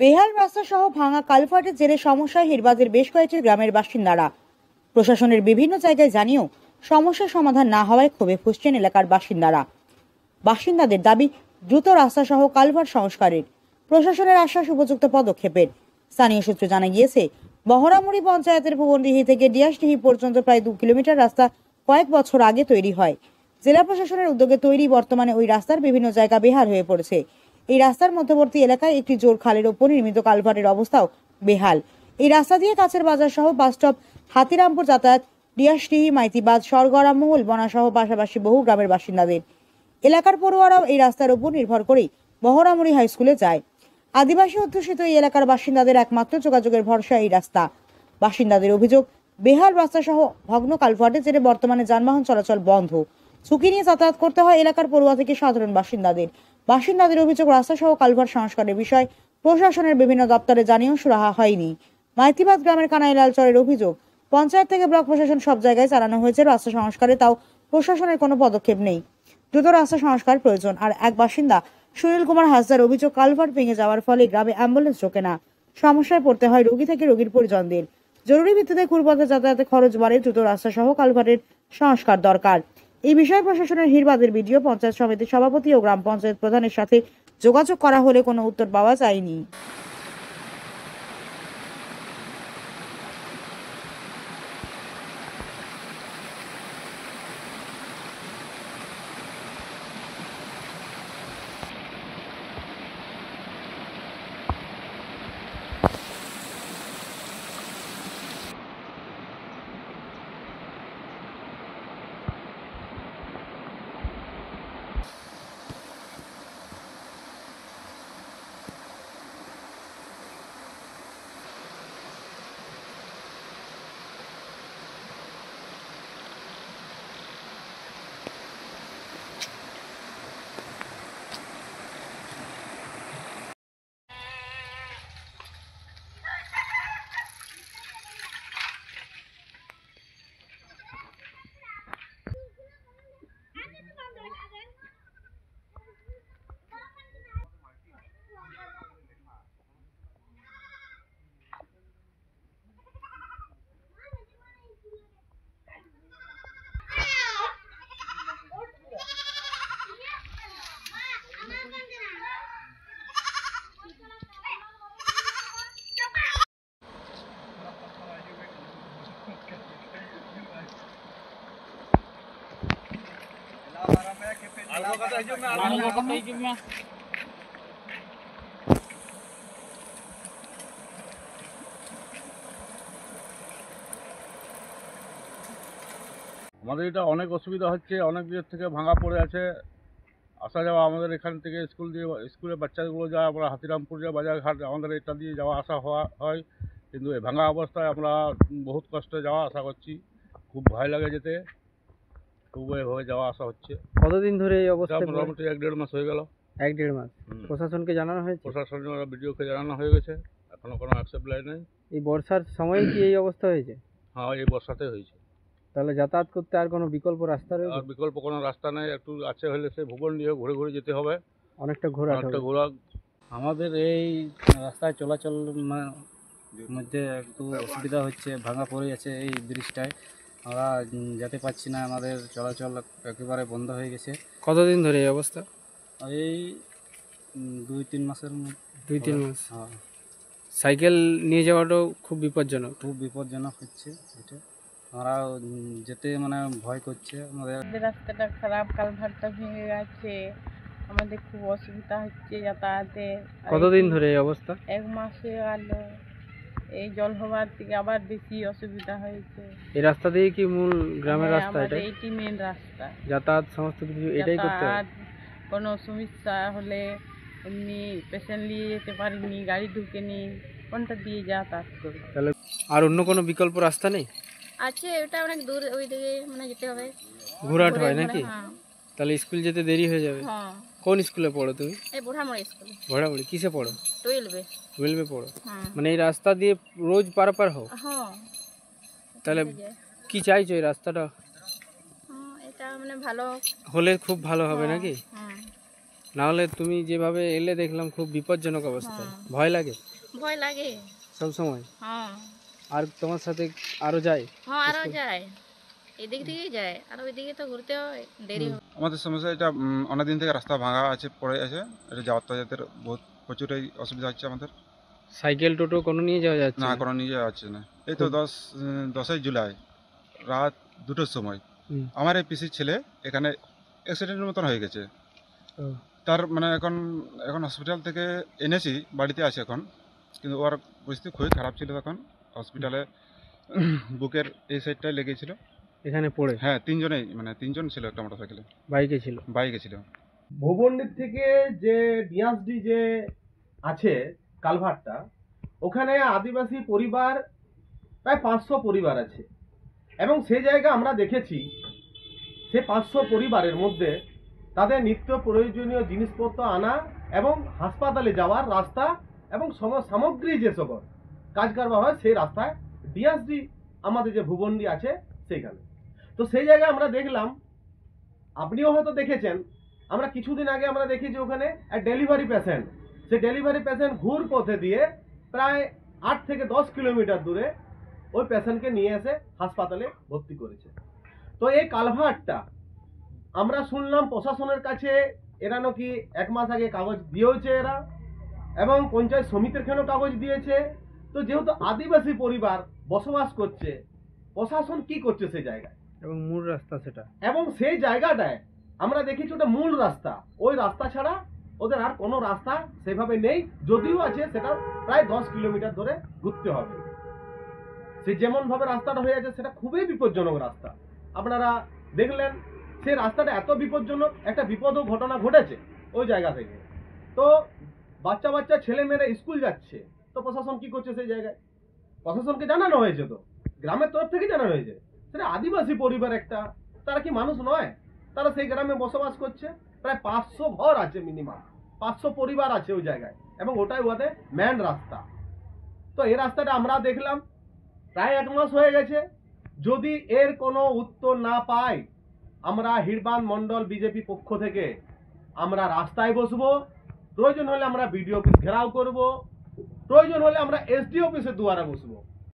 বেহাল রাস্তা সহ ভাঙা কালভার্টের জেরে সমস্যায় হিরবাদের বেশ কয়েকটি গ্রামের বাসিন্দারা। প্রশাসনের বিভিন্ন জায়গায় জানিয়েও সমস্যার সমাধান না হওয়ায় ক্ষোভে ফুঁসছেন এলাকার বাসিন্দারা। বাসিন্দাদের দাবি দ্রুত রাস্তা সহ কালভার্ট সংস্কারের, প্রশাসনের আশ্বাস উপযুক্ত পদক্ষেপের। স্থানীয় সূত্রে জানা গিয়েছে, বহরামুড়ি পঞ্চায়েতের ভুবনডিহি থেকে ডিয়াসডিহি পর্যন্ত প্রায় 2 কিলোমিটার রাস্তা কয়েক বছর আগে তৈরি হয়। জেলা প্রশাসনের উদ্যোগে তৈরি বর্তমানে ওই রাস্তার বিভিন্ন জায়গা বেহাল হয়ে পড়েছে। এই রাস্তার মধ্যবর্তী এলাকায় একটি জোর খালের ওপর নির্মিত কালভার্টের অবস্থাও বেহাল। এই রাস্তা দিয়ে কাছের বাজার সহ বাসস্টপ, হাতিরামপুর যাতায়াত, ডিয়াসডিহি, মাইতিবাদ, সরগড়া, মহুলবনা সহ পাশাপাশি বহু গ্রামের বাসিন্দাদের। এলাকার পড়ুয়ারাও এই রাস্তার উপর নির্ভর করেই বহরামুড়ি হাই স্কুলে যায়। আদিবাসী অধ্যুষিত এই এলাকার বাসিন্দাদের একমাত্র যোগাযোগের ভরসা এই রাস্তা। বাসিন্দাদের অভিযোগ, বেহাল রাস্তা সহ ভগ্ন কালভার্টের জেরে বর্তমানে যানবাহন চলাচল বন্ধ। ঝুঁকি নিয়ে যাতায়াত করতে হয় এলাকার পড়ুয়া থেকে সাধারণ বাসিন্দাদের অভিযোগ, রাস্তা সহ কালভার্ট সংস্কারের বিষয় প্রশাসনের বিভিন্ন দপ্তরে জানিয়েও সুরাহা হয়নি। মাইতিবাদ গ্রামের কানাইলাল চরের অভিযোগ, পঞ্চায়েত থেকে ব্লক প্রশাসন সব জায়গায় চালানো হয়েছে রাস্তা সংস্কারে, তাও প্রশাসনের কোনো পদক্ষেপ নেই। দ্রুত রাস্তা সংস্কার প্রয়োজন। আর এক বাসিন্দা সুনীল কুমার হাসদার অভিযোগ, কালভার্ট ভেঙে যাওয়ার ফলে গ্রামে অ্যাম্বুলেন্স ঢোকে না, সমস্যায় পড়তে হয় রোগী থেকে রোগীর পরিজনদের। জরুরি ভিত্তিতে কুড়পথে যাতায়াতে খরচ বাড়ে, দ্রুত রাস্তা সহ কালভার্টের সংস্কার দরকার। এই বিষয়ে প্রশাসনের হিরবাদের বিডিও, পঞ্চায়েত সমিতির সভাপতি ও গ্রাম পঞ্চায়েত প্রধানের সাথে যোগাযোগ করা হলে কোনো উত্তর পাওয়া যায়নি। আমাদের এটা অনেক অসুবিধা হচ্ছে, অনেক দিক থেকে ভাঙা পড়ে আছে। আসা যাওয়া আমাদের এখান থেকে স্কুলের বাচ্চাগুলো যায়, আমরা হাতিরামপুর যায়, বাজারঘাট, আমাদের এটা দিয়ে যাওয়া আসা হয়। কিন্তু এই ভাঙা অবস্থায় আমরা বহুত কষ্টে যাওয়া আসা করছি, খুব ভয় লাগে যেতে, খুব এভাবে যাওয়া আসা হচ্ছে। কতদিন ধরে এই অবস্থা? মোটামুটি 1-1.5 মাস হয়ে গেল। 1-1.5 মাস। প্রশাসনকে জানানো হয়েছে? প্রশাসনের ভিডিওকে জানানো হয়ে গেছে, এখনো কোনো অ্যাকসেপ্ট লাই নাই। এই বর্ষার সময় কি এই অবস্থা হয়েছে? হ্যাঁ, এই বর্ষাতে হয়েছে। তাহলে যাতায়াত করতে আর কোনো বিকল্প রাস্তা রয়েছে? আর বিকল্প কোনো রাস্তা নেই, একটু আছে হলে সে ভুবনডিহি ঘুরে ঘুরে যেতে হবে, অনেকটা ঘোরা। আমাদের এই রাস্তায় চলাচল মধ্যে একটু অসুবিধা হচ্ছে, ভাঙা পড়ে আছে এই ব্রিজটায়, আমরা যেতে পারছি না, আমাদের চলাচল একেবারে বন্ধ হয়ে গেছে। কতদিন ধরে এই অবস্থা? এই 2-3 মাসের মধ্যে। 2-3 মাস। হ্যাঁ, সাইকেল নিয়ে যাওয়াটাও খুব বিপজ্জনক। খুব বিপজ্জনক হচ্ছে এটা, আমরা যেতে মানে ভয় করছে। আমাদের রাস্তাটা খারাপ, কালভার্টটা ভেঙে গেছে, আমাদের খুব অসুবিধা হচ্ছে যাতায়াতে। কতদিন ধরে এই অবস্থা? 1 মাস হয়ে গেল। এই জল হওয়ার থেকে আবার বেশি অসুবিধা হয়েছে। এই রাস্তা দিয়ে কি মূল গ্রামের হ্যাঁ, রাস্তা? আমাদের এটা এইটি মেন রাস্তা। যাতায়াত সমস্ত কিছু এটাই করতে হয়। যাতায়াত, কোনো সমস্যা হলে এমনি পেশেন্ট নিয়ে যেতে পারিনি, গাড়ি ঢুকেনি, কোনটা দিয়ে যাতায়াত করবো? তাহলে আর অন্য কোনো বিকল্প রাস্তা নেই? আছে, ওটা অনেক দূর, ওই দিকে মানে যেতে হবে, ঘোরাট হয় নাকি? হ্যাঁ তাহলে স্কুল যেতে দেরি হয়ে যাবে। হ্যাঁ। কোন স্কুলে পড়ো তুমি? এই বুড়ামড়ি স্কুল, ভোড়াবুড়ি। কিসে পড়ো? 12-এ। 12-এ পড়ো? হ্যাঁ মানে এই রাস্তা দিয়ে রোজ পারাপার হও? হ্যাঁ। তাহলে কি চাইছো এই রাস্তাটা এটা মানে ভালো হলে খুব ভালো হবে হ্যাঁ, নাকি? হ্যাঁ। না হলে তুমি যেভাবে এলে দেখলাম খুব বিপজ্জনক অবস্থায়, ভয় লাগে ভয় লাগে। সব সময়। হ্যাঁ আর তোমার সাথে আরো যায়? হ্যাঁ আরও যায়, এদিক থেকেই যায়, আর ওইদিকে তো ঘুরতে হয়, দেরি হয়। আমাদের সমস্যা এটা অনেকদিন থেকে রাস্তা ভাঙা আছে, পড়ে আছে, এটা যাতায়াতের প্রচুরই অসুবিধা হচ্ছে আমাদের। সাইকেল টোটো কোনো নিয়ে যাওয়া যাচ্ছে না না? কোনো নিয়ে যাওয়া যাচ্ছে না। এই তো 10ই জুলাই রাত 2টোর সময় হুম। আমার এই পিসির ছেলে এখানে অ্যাক্সিডেন্টের মতন হয়ে গেছে। ও, তার মানে এখন হসপিটাল থেকে এনেছি, বাড়িতে আছে এখন, কিন্তু ওর পরিস্থিতি খুবই খারাপ ছিল তখন। হসপিটালে বুকের এই সাইডটায় লেগেছিল। এখানে পড়ে হ্যাঁ, তিনজন ছিল একটা মোটরসাইকেলে, বাইকে ছিল। বাইকে ছিল। ভুবনডির থেকে যে ডিয়াসডি যে আছে কালভারটা, ওখানে আদিবাসী পরিবার প্রায় 500 পরিবার আছে, এবং সেই জায়গা আমরা দেখেছি সে 500 পরিবারের মধ্যে তাদের নিত্য প্রয়োজনীয় জিনিসপত্র আনা এবং হাসপাতালে যাওয়ার রাস্তা এবং সামগ্রী যে সকল কাজ কারবার হয় সেই রাস্তায় ডিয়াসডি আমাদের যে ভুবনডি আছে সেইখানে। তো সেই জায়গায় আমরা দেখলাম, আপনিও হয়তো দেখেছেন, আমরা কিছুদিন আগে আমরা দেখেছি ওখানে এক ডেলিভারি পেশেন্ট, সেই ডেলিভারি পেশেন্ট ঘুর পথে দিয়ে প্রায় 8 থেকে 10 কিলোমিটার দূরে ওই পেশেন্টকে নিয়ে এসে হাসপাতালে ভর্তি করেছে। তো এই কালভার্টটা আমরা শুনলাম প্রশাসনের কাছে এরা নাকি 1 মাস আগে কাগজ দিয়েছে এরা, এবং পঞ্চায়েত সমিতির খানেও কাগজ দিয়েছে। তো যেহেতু আদিবাসী পরিবার বসবাস করছে, প্রশাসন কি করছে সেই জায়গায়? এবং মূল রাস্তা সেটা। এবং সেই জায়গাটায় আমরা দেখেছি ওটা মূল রাস্তা, ওই রাস্তা ছাড়া ওদের আর কোনো রাস্তা সেভাবে নেই, যদিও আছে সেটা প্রায় 10 কিলোমিটার ধরে ঘুরতে হবে। সে যেমন ভাবে রাস্তাটা হয়ে আছে সেটা খুবই বিপজ্জনক রাস্তা। আপনারা দেখলেন সেই রাস্তাটা এত বিপজ্জনক, একটা বিপদও ঘটনা ঘটেছে ওই জায়গা থেকে। তো বাচ্চা ছেলেমেয়েরা স্কুল যাচ্ছে, তো প্রশাসন কি করছে সেই জায়গায়? প্রশাসনকে জানানো হয়েছে, তো গ্রামের তরফ থেকে জানানো হয়েছে। সেটা আদিবাসী পরিবার একটা, তারা কি মানুষ নয়? তারা সেই গ্রামে বসবাস করছে, প্রায় 500 ঘর আছে, মিনিমাম 500 পরিবার আছে ওই জায়গায়, এবং ওটাই ওদের মেন রাস্তা। তো এই রাস্তাটা আমরা দেখলাম প্রায় 1 মাস হয়ে গেছে। যদি এর কোনো উত্তর না পাই, আমরা হিড়বান মন্ডল বিজেপি পক্ষ থেকে আমরা রাস্তায় বসবো, প্রয়োজন হলে আমরা বিডিও অফিস ঘেরাও করব, প্রয়োজন হলে আমরা এসডি অফিসের দুয়ারে বসবো।